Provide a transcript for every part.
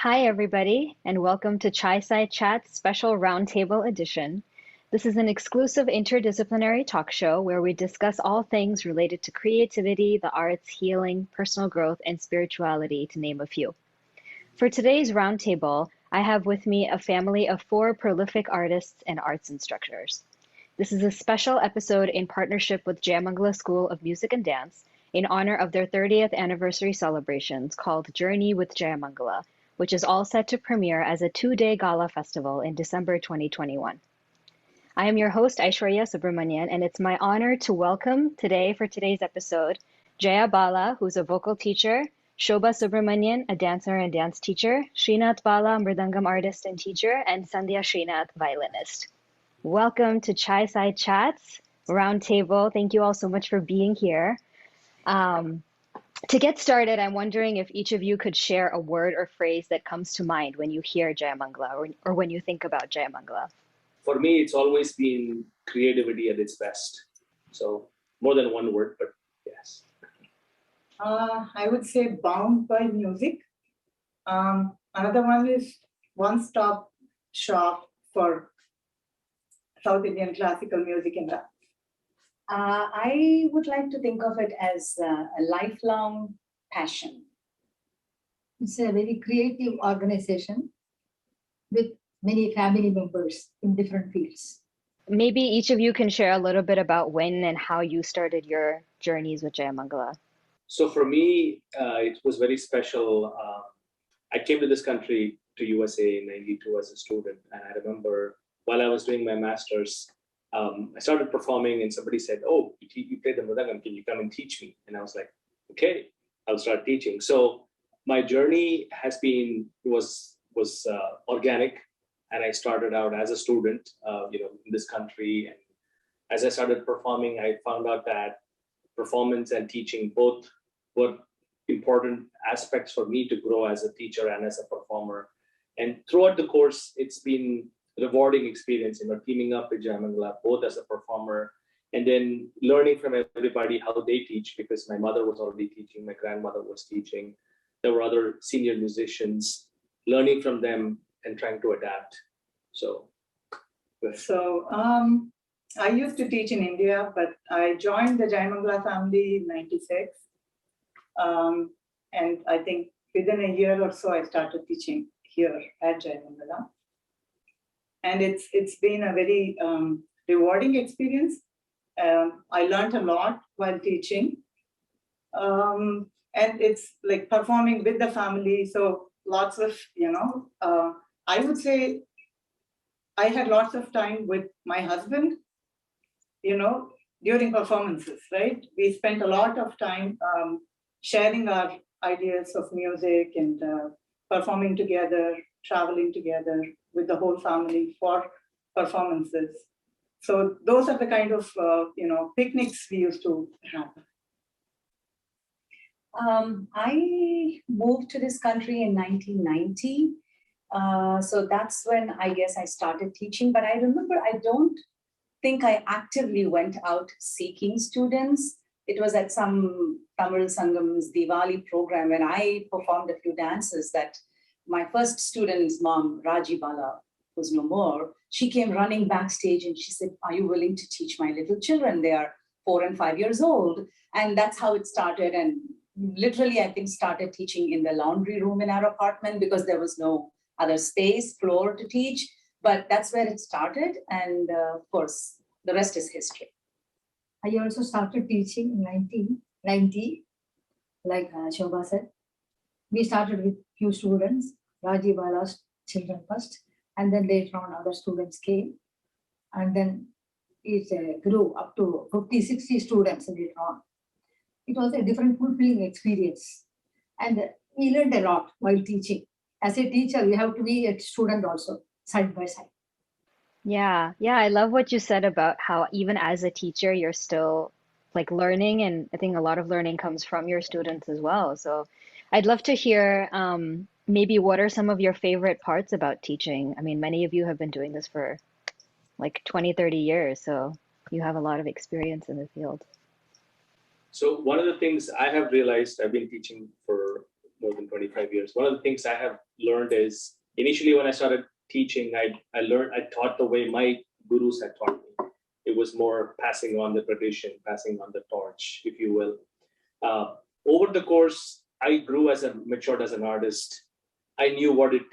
Hi, everybody, and welcome to Chai Side Chat's special Roundtable edition. This is an exclusive interdisciplinary talk show where we discuss all things related to creativity, the arts, healing, personal growth, and spirituality, to name a few. For today's Roundtable, I have with me a family of four prolific artists and arts instructors. This is a special episode in partnership with Jayamangala School of Music and Dance in honor of their 30th anniversary celebrations called Journey with Jayamangala, which is all set to premiere as a two-day gala festival in December 2021. I am your host, Aishwarya Subramanian, and it's my honor to welcome today for today's episode, Jaya Bala, who's a vocal teacher, Shobha Subramanian, a dancer and dance teacher, Srinath Bala, mridangam artist and teacher, and Sandhya Srinath, violinist. Welcome to Chai Side Chats, Roundtable. Thank you all so much for being here. To get started, I'm wondering if each of you could share a word or phrase that comes to mind when you hear Jayamangala or when you think about Jayamangala. For me, it's always been creativity at its best. So more than one word, but yes. I would say bound by music. Another one is one-stop shop for South Indian classical music and rap. I would like to think of it as a lifelong passion. It's a very creative organization with many family members in different fields. Maybe each of you can share a little bit about when and how you started your journeys with Jayamangala. So for me, it was very special. I came to this country, to USA in 92 as a student. And I remember while I was doing my master's, I started performing and somebody said, "Oh, you play the mridangam, can you come and teach me?" And I was like, "Okay, I'll start teaching." So my journey was organic, and I started out as a student, in this country. And as I started performing, I found out that performance and teaching both were important aspects for me to grow as a teacher and as a performer. And throughout the course, it's been rewarding experience, teaming up with Jayamangala, both as a performer and then learning from everybody how they teach, because my mother was already teaching, my grandmother was teaching. There were other senior musicians, learning from them and trying to adapt. So I used to teach in India, but I joined the Jayamangala family in 96. And I think within a year or so, I started teaching here at Jayamangala. And it's been a very rewarding experience. I learned a lot while teaching. And it's like performing with the family. So lots of, I would say I had lots of time with my husband, during performances, right? We spent a lot of time sharing our ideas of music and performing together, traveling together with the whole family for performances. So those are the kind of, picnics we used to have. I moved to this country in 1990. So that's when I guess I started teaching. But I remember I don't think I actively went out seeking students. It was at some Tamil Sangam's Diwali program when I performed a few dances that my first student's mom, Jaya Bala, who's no more, she came running backstage and she said, "Are you willing to teach my little children? They are 4 and 5 years old." And that's how it started. And literally, I think, started teaching in the laundry room in our apartment because there was no other floor to teach. But that's where it started. And of course, the rest is history. I also started teaching in 1990, like Shobha said. We started with few students, Jaya Bala's children first, and then later on other students came. And then it grew up to 50, 60 students later on. It was a different fulfilling experience. And we learned a lot while teaching. As a teacher, we have to be a student also, side by side. Yeah, I love what you said about how even as a teacher, you're still like learning, and I think a lot of learning comes from your students as well. So I'd love to hear maybe what are some of your favorite parts about teaching? I mean, many of you have been doing this for like 20, 30 years, so you have a lot of experience in the field. So one of the things I have realized, I've been teaching for more more than 25 years. One of the things I have learned is initially when I started teaching, I taught the way my gurus had taught me. It was more passing on the tradition, passing on the torch, if you will. Over the course, I grew matured as an artist. I knew what it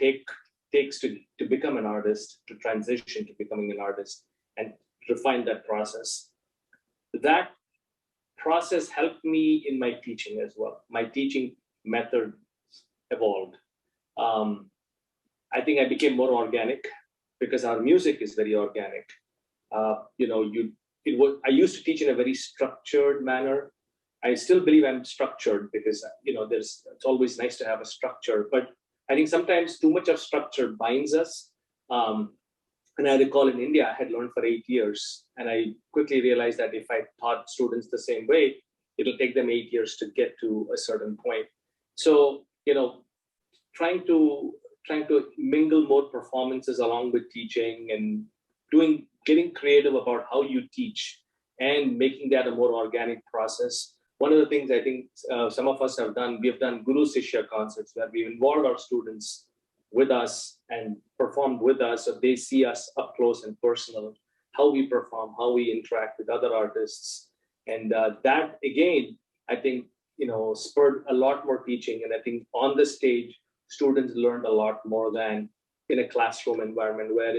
takes to become an artist, to transition to becoming an artist, and refine that process. That process helped me in my teaching as well. My teaching method evolved. I think I became more organic because our music is very organic. I used to teach in a very structured manner. I still believe I'm structured because it's always nice to have a structure, but I think sometimes too much of structure binds us. And I recall in India, I had learned for 8 years, and I quickly realized that if I taught students the same way, it'll take them 8 years to get to a certain point. So, trying to mingle more performances along with teaching and getting creative about how you teach and making that a more organic process. One of the things I think some of us have done, we have done Guru Sishya concerts where we've involved our students with us and performed with us, so they see us up close and personal, how we perform, how we interact with other artists. And that, again, I think, spurred a lot more teaching. And I think on the stage, students learned a lot more than in a classroom environment where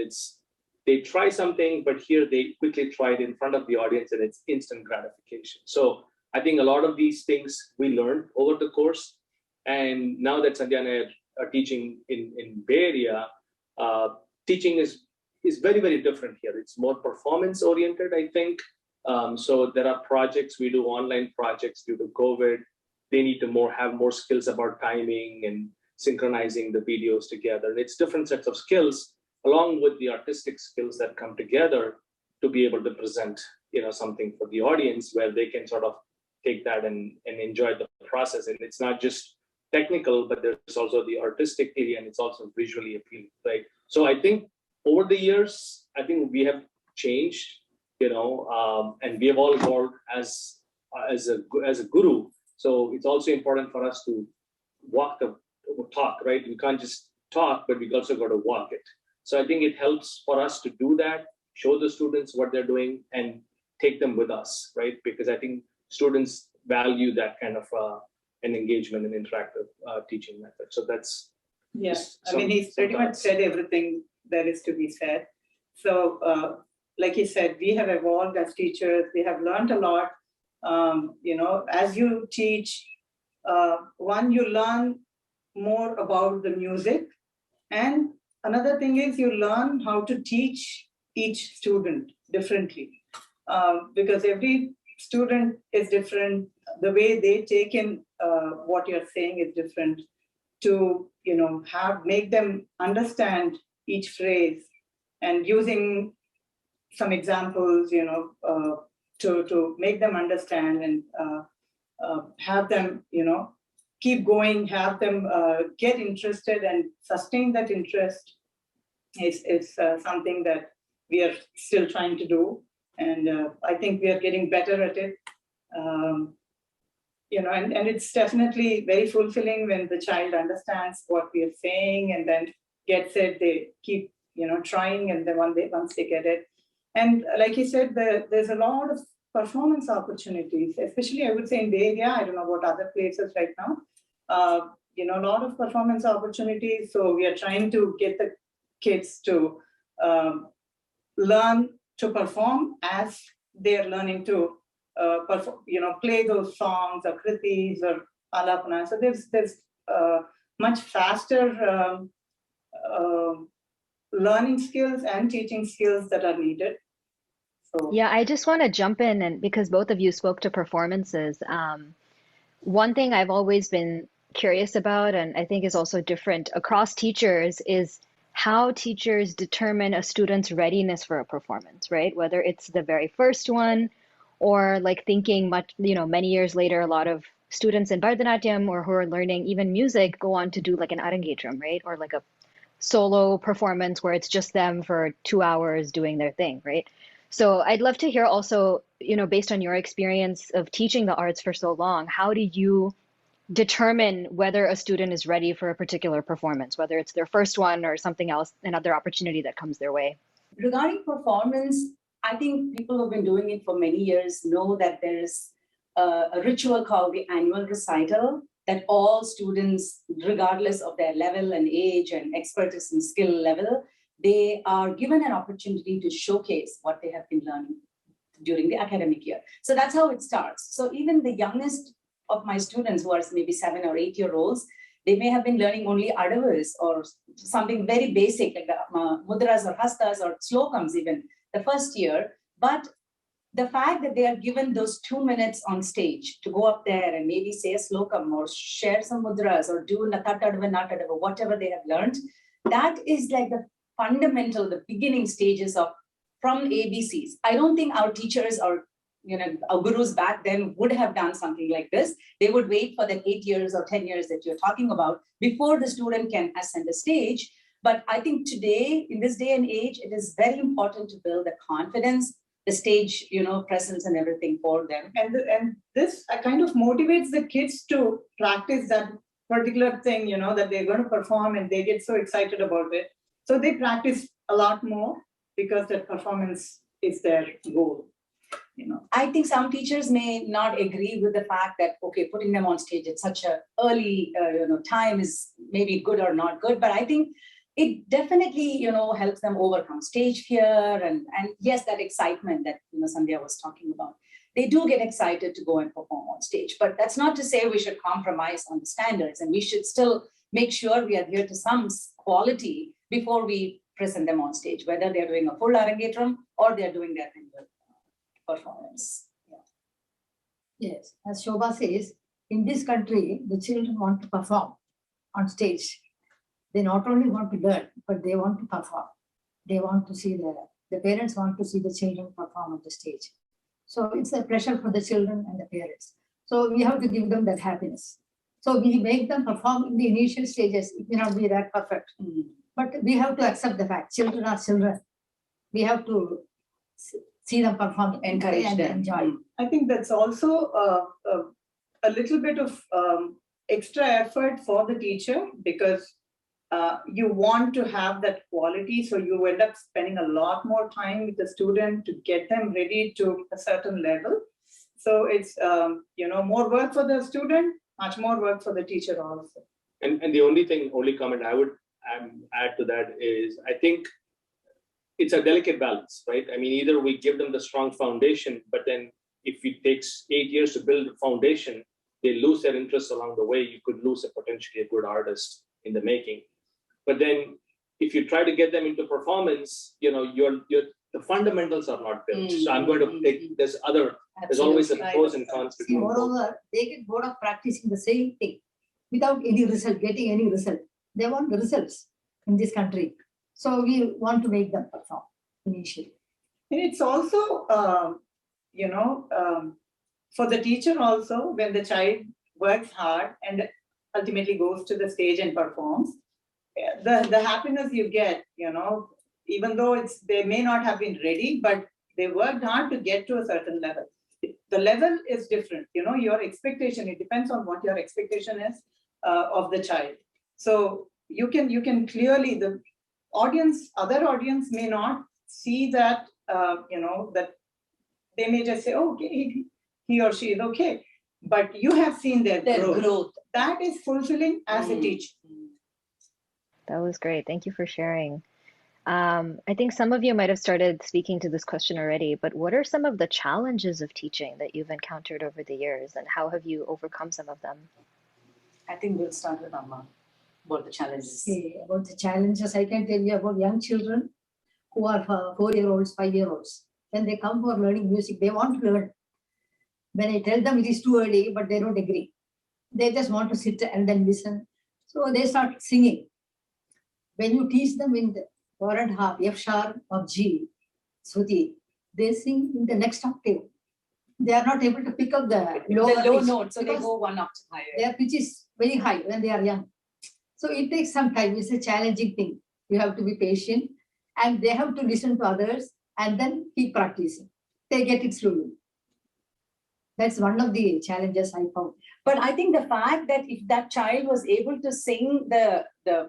they try something, but here they quickly try it in front of the audience and it's instant gratification. So I think a lot of these things we learned over the course. And now that Sandhya and I are teaching in Bay Area, teaching is very, very different here. It's more performance oriented, I think. So there are projects, we do online projects due to COVID. They need to have more skills about timing and synchronizing the videos together. And it's different sets of skills along with the artistic skills that come together to be able to present, something for the audience where they can sort of take that and enjoy the process. And it's not just technical, but there's also the artistically, and it's also visually appealing, right? So I think over the years, I think we have changed, and we have all evolved as a guru. So it's also important for us to walk the talk, right? We can't just talk, but we also got to walk it. So I think it helps for us to do that, show the students what they're doing, and take them with us, right? Because I think students value that kind of an engagement and interactive teaching method. So that's he's pretty much said everything there is to be said. So like he said, we have evolved as teachers. We have learned a lot. As you teach, you learn more about the music, and another thing is you learn how to teach each student differently, because every student is different. The way they take in what you're saying is different. To make them understand each phrase, and using some examples, to make them understand, and have them, keep going, have them get interested and sustain that interest is something that we are still trying to do. And I think we are getting better at it. And it's definitely very fulfilling when the child understands what we are saying and then gets it. They keep, trying, and then once they get it. And like you said, there's a lot of performance opportunities, especially I would say in Bay Area. I don't know about other places right now. A lot of performance opportunities. So we are trying to get the kids to learn to perform as they're learning to play those songs or kritis or alapana. So there's much faster learning skills and teaching skills that are needed. So Yeah, I just want to jump in, and because both of you spoke to performances, one thing I've always been curious about, and I think is also different across teachers, is how teachers determine a student's readiness for a performance, right? Whether it's the very first one, or like thinking many years later, a lot of students in Bharatanatyam or who are learning even music go on to do like an arangedram, right? Or like a solo performance where it's just them for 2 hours doing their thing, right? So I'd love to hear also, based on your experience of teaching the arts for so long, how do you determine whether a student is ready for a particular performance, whether it's their first one or something else, another opportunity that comes their way? Regarding performance, I think people who have been doing it for many years know that there's a ritual called the Annual Recital that all students, regardless of their level and age and expertise and skill level, they are given an opportunity to showcase what they have been learning during the academic year. So that's how it starts. So even the youngest of my students, who are maybe 7 or 8 year olds, they may have been learning only adavas or something very basic like the mudras or hastas or slokams even the first year. But the fact that they are given those 2 minutes on stage to go up there and maybe say a slokam or share some mudras or do natatadava, natadava, whatever they have learned, that is like the fundamental, the beginning stages of from ABCs. I don't think our teachers or our gurus back then would have done something like this. They would wait for the 8 years or 10 years that you're talking about before the student can ascend the stage. But I think today, in this day and age, it is very important to build the confidence, the stage, presence and everything for them. And this kind of motivates the kids to practice that particular thing, that they're going to perform, and they get so excited about it. So they practice a lot more because that performance is their goal. I think some teachers may not agree with the fact that, okay, putting them on stage at such an early time is maybe good or not good, but I think it definitely, helps them overcome stage fear and yes, that excitement that, Sandhya was talking about. They do get excited to go and perform on stage, but that's not to say we should compromise on the standards, and we should still make sure we adhere to some quality before we present them on stage, whether they're doing a full arangetram or they're doing their performance. Yeah. Yes, as Shobha says, in this country, the children want to perform on stage. They not only want to learn, but they want to perform. They want to see the parents want to see the children perform on the stage. So it's a pressure for the children and the parents. So we have to give them that happiness. So we make them perform in the initial stages. It may not be that perfect, but we have to accept the fact children are children. We have to see them perform, encourage and them. enjoy. I think that's also a little bit of extra effort for the teacher, because you want to have that quality. So you end up spending a lot more time with the student to get them ready to a certain level. So it's, more work for the student, much more work for the teacher also. And the only comment I would add to that is, I think it's a delicate balance, right? I mean, either we give them the strong foundation, but then if it takes 8 years to build a foundation, they lose their interest along the way. You could lose potentially a good artist in the making. But then if you try to get them into performance, the fundamentals are not built. So I'm going to take there's always a pros and cons. Moreover, they get bored of practicing the same thing without any result, getting any result. They want the results in this country. So we want to make them perform initially. And it's also, for the teacher also, when the child works hard and ultimately goes to the stage and performs, the happiness you get, even though they may not have been ready, but they worked hard to get to a certain level. The level is different, your expectation, it depends on what your expectation is of the child. So you can clearly, the other audience may not see that, that they may just say, oh, okay, he or she is okay. But you have seen their growth. That is fulfilling as a teacher. That was great. Thank you for sharing. I think some of you might have started speaking to this question already, but what are some of the challenges of teaching that you've encountered over the years, and how have you overcome some of them? I think we'll start with Amma. About the challenges. About the challenges, I can tell you about young children who are 4-year-olds, 5-year-olds. When they come for learning music, they want to learn. When I tell them it is too early, but they don't agree. They just want to sit and then listen. So they start singing. When you teach them in the 4.5, F sharp or G, Shruti, they sing in the next octave. They are not able to pick up the low note, so they go one octave higher. Their pitch is very high when they are young. So it takes some time. It's a challenging thing. You have to be patient, and they have to listen to others and then keep practicing. They get it slowly. That's one of the challenges I found. But I think the fact that if that child was able to sing the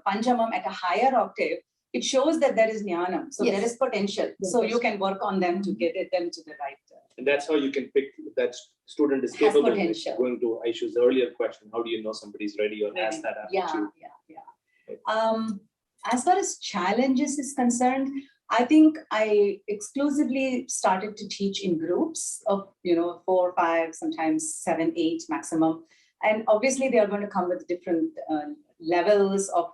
Panchamam at a higher octave, it shows that there is jnanam. So there is potential. Yes, so you can work on them to get them to the right. And that's how you can pick that student is Has capable. potential. Going to Aishu's earlier question, how do you know somebody's ready or has that aptitude? As far as challenges is concerned, I think I exclusively started to teach in groups of 4, 5, sometimes 7, 8 maximum, and obviously they are going to come with different levels of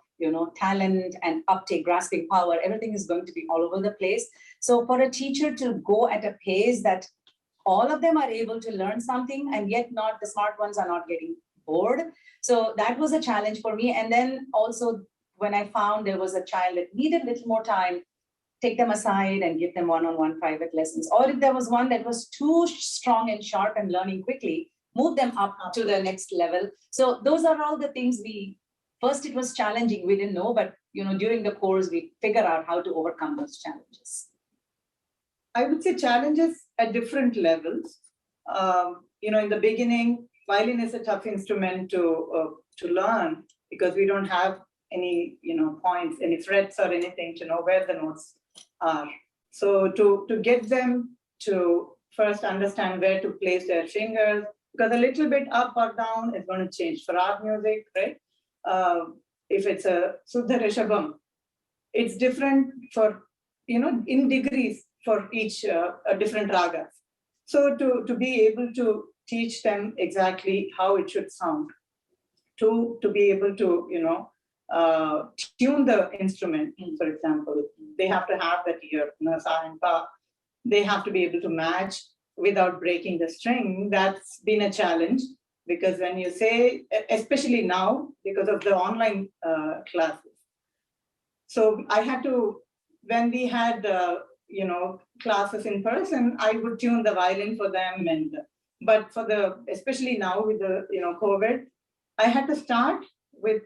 talent and uptake, grasping power. Everything is going to be all over the place. So for a teacher to go at a pace that all of them are able to learn something, and yet not the smart ones are not getting bored. So that was a challenge for me. And then also when I found there was a child that needed a little more time, take them aside and give them one-on-one private lessons. Or if there was one that was too strong and sharp and learning quickly, move them up to the next level. So those are all the things first it was challenging, we didn't know, but during the course, we figure out how to overcome those challenges. I would say challenges at different levels. In the beginning, violin is a tough instrument to learn because we don't have any points, any frets or anything to know where the notes are. So to get them to first understand where to place their fingers, because a little bit up or down is going to change for our music, right? If it's a Suddha Rishabham, it's different for, in degrees for each different ragas. So to be able to teach them exactly how it should sound, to be able to, tune the instrument, for example, they have to have that ear, sa and pa. They have to be able to match without breaking the string. That's been a challenge because when you say, especially now, because of the online classes. So I had to, when we had, classes in person, I would tune the violin for them. But especially now with the, COVID, I had to start with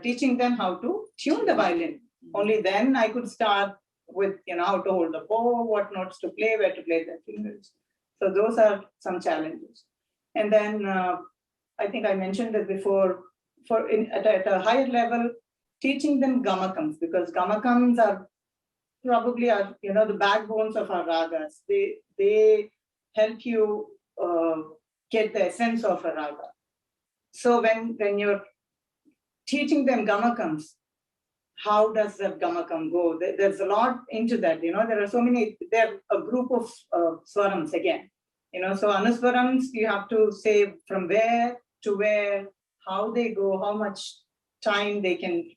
teaching them how to tune the violin. Only then I could start with, how to hold the bow, what notes to play, where to play their fingers. So those are some challenges. And then I think I mentioned this before, at a higher level, teaching them gamakams, because gamakams are probably the backbones of our ragas. They help you get the essence of a raga. So when you're teaching them gamakams, how does that gamakam go? There's a lot into that. There are so many. They're a group of swarams again. So anuswarams, you have to say from where to where, how they go, how much time they can,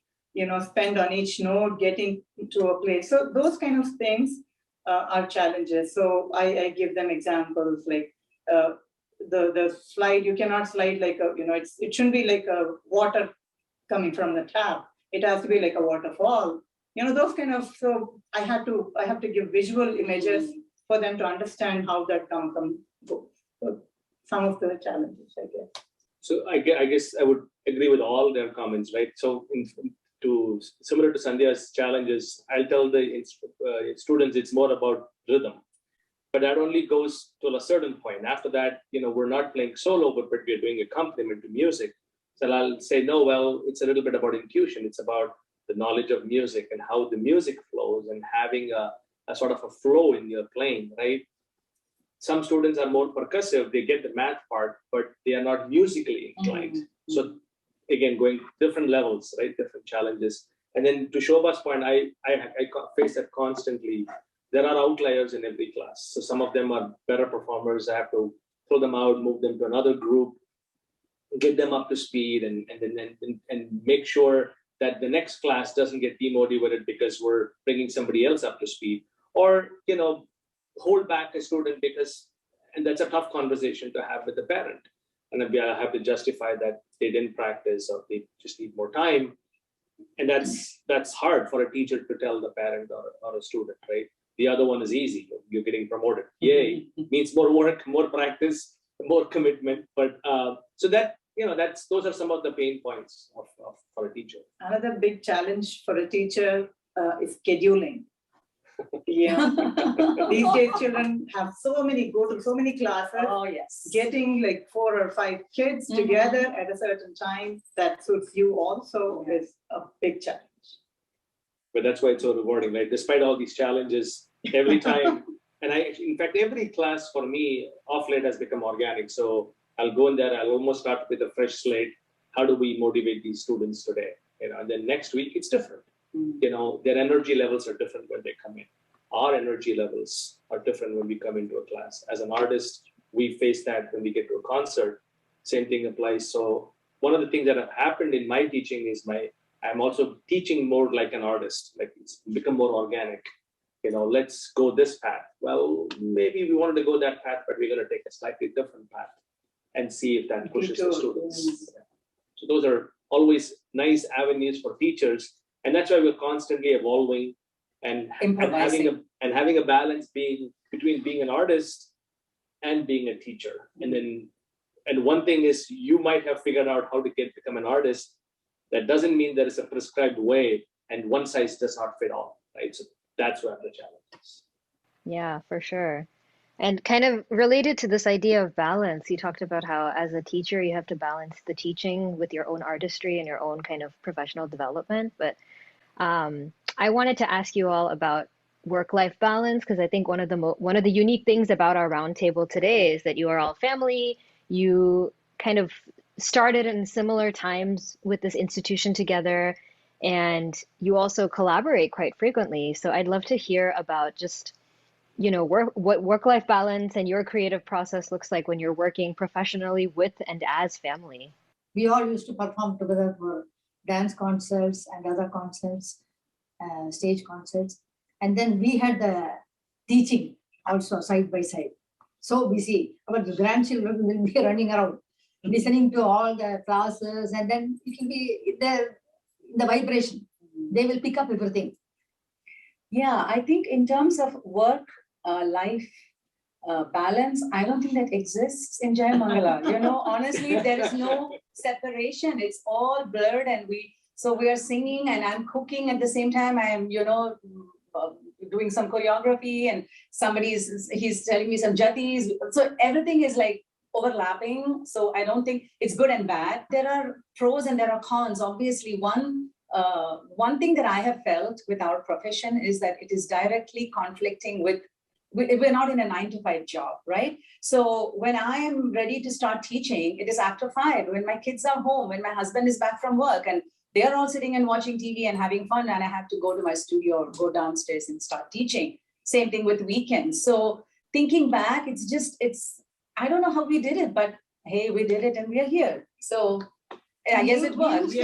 spend on each note, getting to a place. So those kind of things are challenges. So I give them examples like the slide. You cannot slide like it shouldn't be like a water coming from the tap. It has to be like a waterfall. Those kind of. So I have to give visual images for them to understand how that goes. So some of the challenges, I guess. So I guess I would agree with all their comments, right? So similar to Sandhya's challenges, I'll tell the students it's more about rhythm. But that only goes to a certain point. After that, we're not playing solo, but we're doing accompaniment to music. So I'll say, no, well, it's a little bit about intuition. It's about the knowledge of music and how the music flows and having a sort of a flow in your playing, right? Some students are more percussive. They get the math part, but they are not musically inclined. So again, going different levels, right? Different challenges. And then to Shobha's point, I face that constantly. There are outliers in every class. So some of them are better performers. I have to throw them out, move them to another group, get them up to speed, and make sure that the next class doesn't get demotivated because we're bringing somebody else up to speed, or hold back a student and that's a tough conversation to have with the parent, and I have to justify that they didn't practice or they just need more time, and that's hard for a teacher to tell the parent or a student, right? The other one is easy. You're getting promoted. Yay! Means more work, more practice, more commitment. But so that those are some of the pain points for a teacher. Another big challenge for a teacher is scheduling. Yeah. These days, children have go to so many classes. Oh, yes. Getting like 4 or 5 kids together at a certain time that suits you also is a big challenge. But that's why it's so rewarding, right? Despite all these challenges, every time, and in fact, every class for me off late has become organic. So I'll go in there, I'll almost start with a fresh slate. How do we motivate these students today? And then next week it's different. Their energy levels are different when they come in. Our energy levels are different when we come into a class. As an artist, we face that when we get to a concert. Same thing applies. So one of the things that have happened in my teaching is I'm also teaching more like an artist, like it's become more organic. Let's go this path. Well, maybe we wanted to go that path, but we're going to take a slightly different path and see if that pushes the students. So those are always nice avenues for teachers. And that's why we're constantly evolving and having a balance between being an artist and being a teacher. And one thing is, you might have figured out how to become an artist. That doesn't mean there is a prescribed way and one size does not fit all, right? So that's where the challenge is. Yeah, for sure. And kind of related to this idea of balance, you talked about how as a teacher, you have to balance the teaching with your own artistry and your own kind of professional development. But I wanted to ask you all about work-life balance, because I think one of the unique things about our roundtable today is that you are all family. You kind of started in similar times with this institution together, and you also collaborate quite frequently. So I'd love to hear about just, what work-life balance and your creative process looks like when you're working professionally with and as family. We all used to perform together for dance concerts and other concerts, stage concerts. And then we had the teaching also side by side. So busy. Our grandchildren will be running around, listening to all the classes, and then it will be the vibration. They will pick up everything. Yeah, I think in terms of work, life balance, I don't think that exists in Jayamangala. Honestly, there is no separation. It's all blurred, and we are singing, and I'm cooking at the same time. I am, doing some choreography, and he's telling me some jatis. So everything is like overlapping. So I don't think it's good and bad. There are pros and there are cons. Obviously, one thing that I have felt with our profession is that it is directly conflicting with. We're not in a 9-to-5 job, right? So when I am ready to start teaching, it is after 5, when my kids are home, when my husband is back from work, and they're all sitting and watching TV and having fun, and I have to go to my studio or go downstairs and start teaching. Same thing with weekends. So thinking back, I don't know how we did it, but hey, we did it and we are here. So I guess it works. We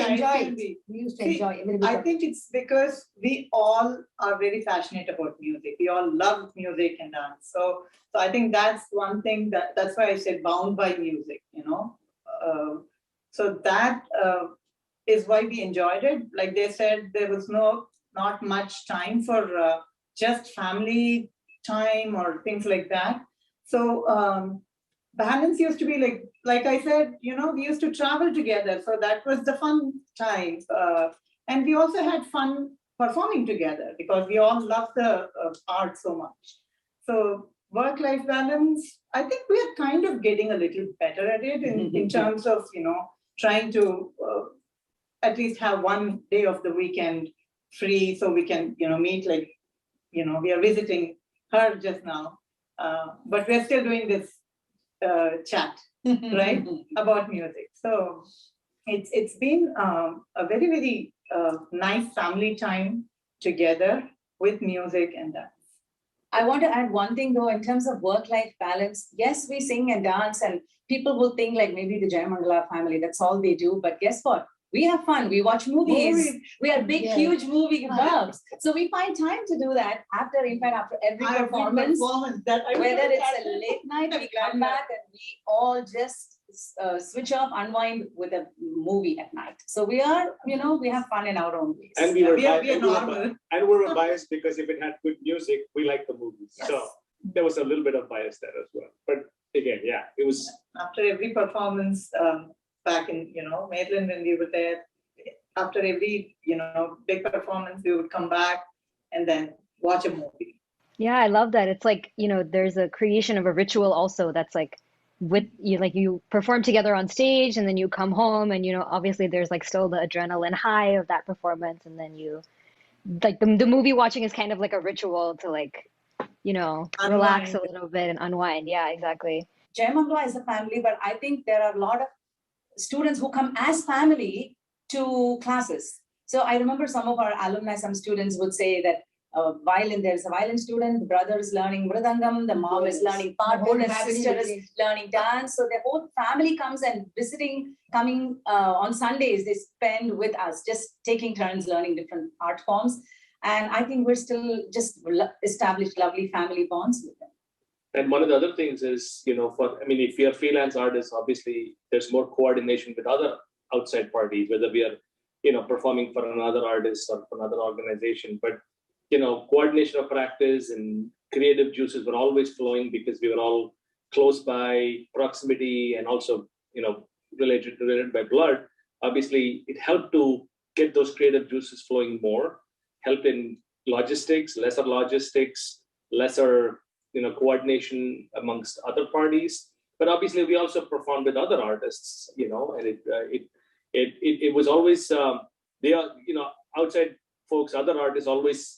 used to enjoy it. I think it's because we all are very passionate about music. We all love music and dance. So I think that's one thing that's why I said bound by music, so that is why we enjoyed it. Like they said, there was not much time for just family time or things like that. So balance used to be like I said, we used to travel together. So that was the fun time. And we also had fun performing together because we all love the art so much. So work-life balance, I think we are kind of getting a little better at it in terms of, trying to at least have one day of the weekend free so we can, meet, we are visiting her just now, but we're still doing this chat, right, about music. So it's been a very, very nice family time together with music and dance. I want to add one thing though, in terms of work-life balance. Yes, we sing and dance, and people will think like maybe the Jayamangala family, that's all they do. But guess what? We have fun. We watch movies. We are big, huge movie buffs. So we find time to do that after every performance. Whether it's a late night, we come back and we all just switch off, unwind with a movie at night. So we are, we have fun in our own ways. And we were biased because if it had good music, we like the movies. Yes. So there was a little bit of bias there as well. But again, yeah, it was. After every performance, back in, Maryland when we were there, after every, big performance, we would come back and then, watch a movie. Yeah, I love that. It's like, there's a creation of a ritual also that's like with you, like you perform together on stage and then you come home and, obviously there's like still the adrenaline high of that performance. And then like the movie watching is kind of like a ritual to like, relax a Unwind. little bit and unwind. Yeah, exactly. Jayamangala is a family, but I think there are a lot of students who come as family to classes. So I remember some of our alumni, some students would say that there's a violin student, the brother is learning mridangam, the mom is learning parkour, the sister is learning dance. So the whole family comes and coming on Sundays, they spend with us, just taking turns learning different art forms. And I think we're still just established lovely family bonds with them. And one of the other things is, if you're freelance artists, obviously there's more coordination with other outside parties, whether we are, performing for another artist or for another organization. But, coordination of practice and creative juices were always flowing because we were all close by, proximity, and also, related by blood. Obviously, it helped to get those creative juices flowing more, help in logistics, lesser coordination amongst other parties. But obviously, we also performed with other artists, and it was always they are outside folks, other artists always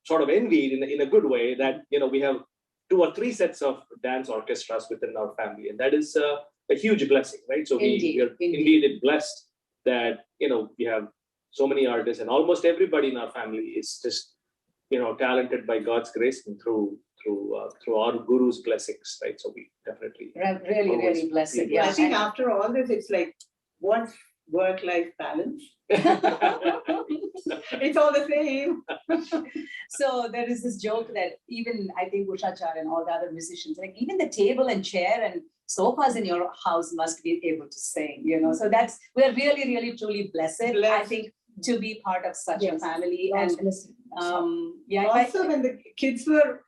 sort of envied in a good way that we have 2 or 3 sets of dance orchestras within our family, and that is a huge blessing, right? So we are indeed blessed that we have so many artists, and almost everybody in our family is just talented by God's grace and through our guru's blessings, right? So we definitely really blessed. Yeah, I think after all this, it's like, what's work-life balance? It's all the same. So there is this joke that even I think Ushachar and all the other musicians, like even the table and chair and sofas in your house must be able to sing, So we're really, really, truly blessed. I think to be part of such a family. And also when the kids were,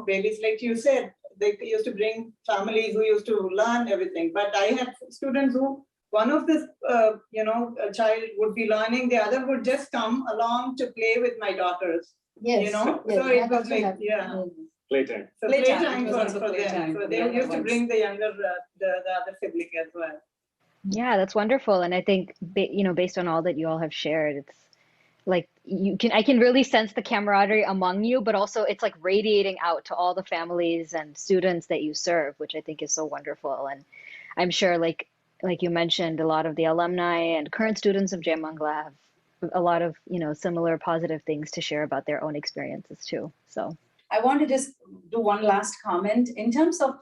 babies, like you said, they used to bring families who used to learn everything. But I had students who, one of this, a child would be learning, the other would just come along to play with my daughters. Yes. So it was like, playtime. So playtime for them. So they used to bring the younger, the other sibling as well. Yeah, that's wonderful. And I think, based on all that you all have shared, it's like I can really sense the camaraderie among you, but also it's like radiating out to all the families and students that you serve, which I think is so wonderful. And I'm sure, like you mentioned, a lot of the alumni and current students of Jayamangala have a lot of, similar positive things to share about their own experiences too. So I want to just do one last comment in terms of,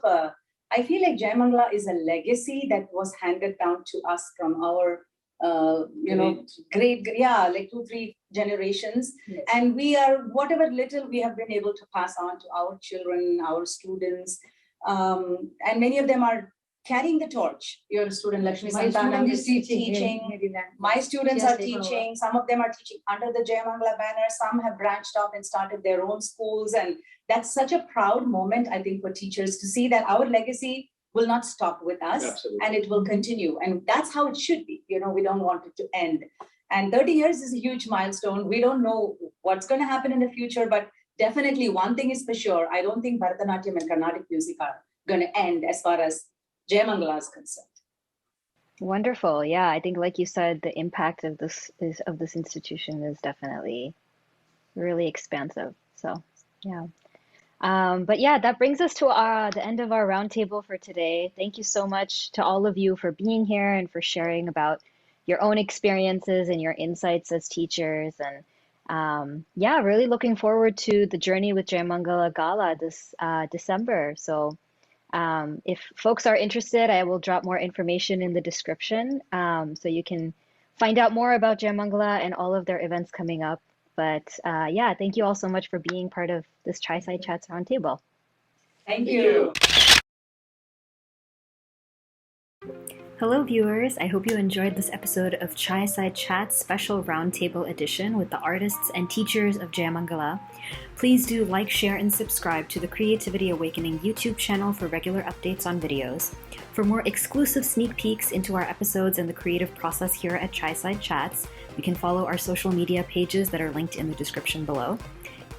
I feel like Jayamangala is a legacy that was handed down to us from our, like 2-3 generations. Yes. And we are, whatever little we have been able to pass on to our children, our students, and many of them are carrying the torch. Your student Lakshmi Santanam is teaching. My students are teaching. Some of them are teaching under the Jayamangala banner. Some have branched off and started their own schools. And that's such a proud moment, I think, for teachers to see that our legacy will not stop with us. Absolutely. And it will continue. And that's how it should be. We don't want it to end. And 30 years is a huge milestone. We don't know what's going to happen in the future, but definitely one thing is for sure. I don't think Bharatanatyam and Carnatic music are going to end as far as Jayamangala is concerned. Wonderful. Yeah, I think, like you said, the impact of this institution is definitely really expansive. So, yeah. But yeah, that brings us to the end of our roundtable for today. Thank you so much to all of you for being here and for sharing about your own experiences and your insights as teachers. And yeah, really looking forward to the journey with Jayamangala Gala this December. So if folks are interested, I will drop more information in the description so you can find out more about Jayamangala and all of their events coming up. But yeah, thank you all so much for being part of this Tri-Side Chats Roundtable. Thank you. Hello viewers, I hope you enjoyed this episode of Tri-Side Chats Special Roundtable Edition with the artists and teachers of Jayamangala. Please do like, share, and subscribe to the Creativity Awakening YouTube channel for regular updates on videos. For more exclusive sneak peeks into our episodes and the creative process here at Tri-Side Chats, you can follow our social media pages that are linked in the description below.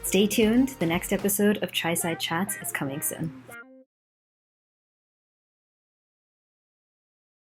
Stay tuned. The next episode of Chai Side Chats is coming soon.